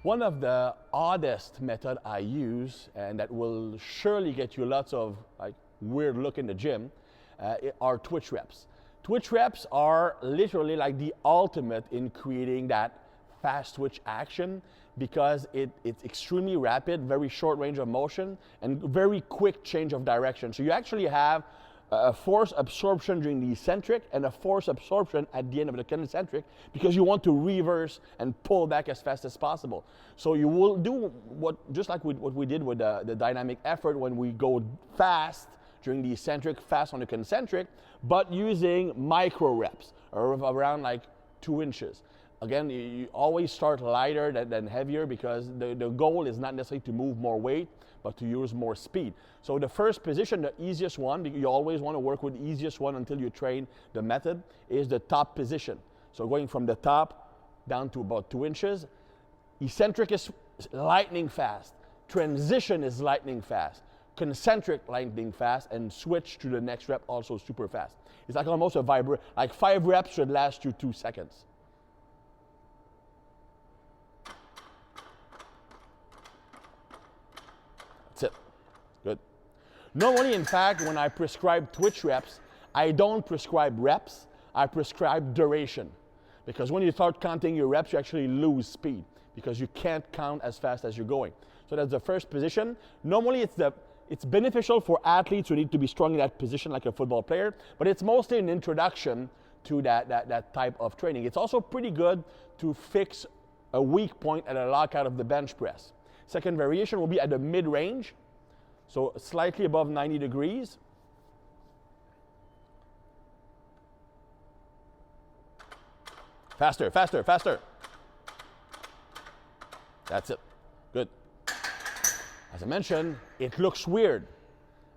One of the oddest method I use, and that will surely get you lots of like weird look in the gym, are twitch reps. Twitch reps are literally like the ultimate in creating that fast twitch action because it's extremely rapid, very short range of motion, and very quick change of direction. So you actually have a force absorption during the eccentric and a force absorption at the end of the concentric because you want to reverse and pull back as fast as possible. So you will do just like what we did with the dynamic effort when we go fast during the eccentric, fast on the concentric, but using micro reps or around like 2 inches. Again, you always start lighter than heavier because the goal is not necessarily to move more weight, but to use more speed. So the first position, the easiest one, you always want to work with the easiest one until you train the method, is the top position. So going from the top down to about 2 inches. Eccentric is lightning fast. Transition is lightning fast. Concentric lightning fast, and switch to the next rep also super fast. It's like almost a vibrate, like 5 reps should last you 2 seconds. That's it. Good. Normally, in fact, when I prescribe twitch reps, I don't prescribe reps, I prescribe duration. Because when you start counting your reps, you actually lose speed because you can't count as fast as you're going. So that's the first position. Normally, it's beneficial for athletes who need to be strong in that position like a football player, but it's mostly an introduction to that type of training. It's also pretty good to fix a weak point at a lockout of the bench press. Second variation will be at the mid-range, so slightly above 90 degrees. Faster, faster, faster. That's it. Good. As I mentioned, it looks weird,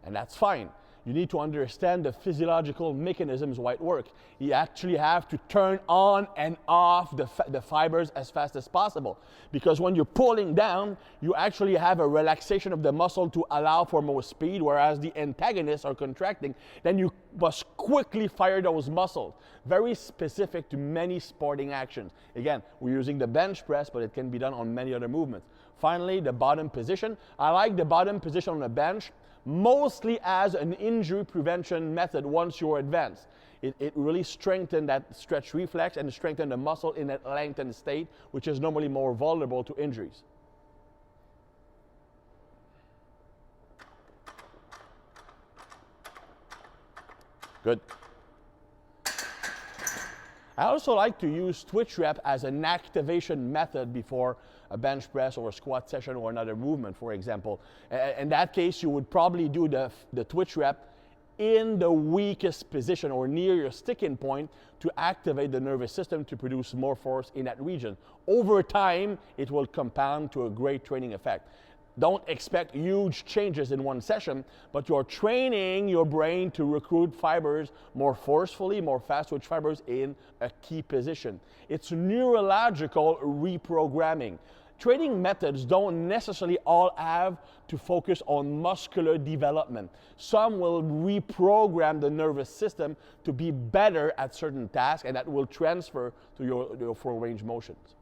and that's fine. You need to understand the physiological mechanisms why it works. You actually have to turn on and off the fibers as fast as possible. Because when you're pulling down, you actually have a relaxation of the muscle to allow for more speed, whereas the antagonists are contracting. Then you must quickly fire those muscles. Very specific to many sporting actions. Again, we're using the bench press, but it can be done on many other movements. Finally, the bottom position. I like the bottom position on the bench mostly as an injury prevention method once you're advanced. It really strengthens that stretch reflex and strengthens the muscle in that lengthened state, which is normally more vulnerable to injuries. Good. I also like to use twitch rep as an activation method before a bench press or a squat session or another movement, for example. In that case, you would probably do the twitch rep in the weakest position or near your sticking point to activate the nervous system to produce more force in that region. Over time, it will compound to a great training effect. Don't expect huge changes in one session, but you're training your brain to recruit fibers more forcefully, more fast twitch fibers in a key position. It's neurological reprogramming. Training methods don't necessarily all have to focus on muscular development. Some will reprogram the nervous system to be better at certain tasks, and that will transfer to your full range motions.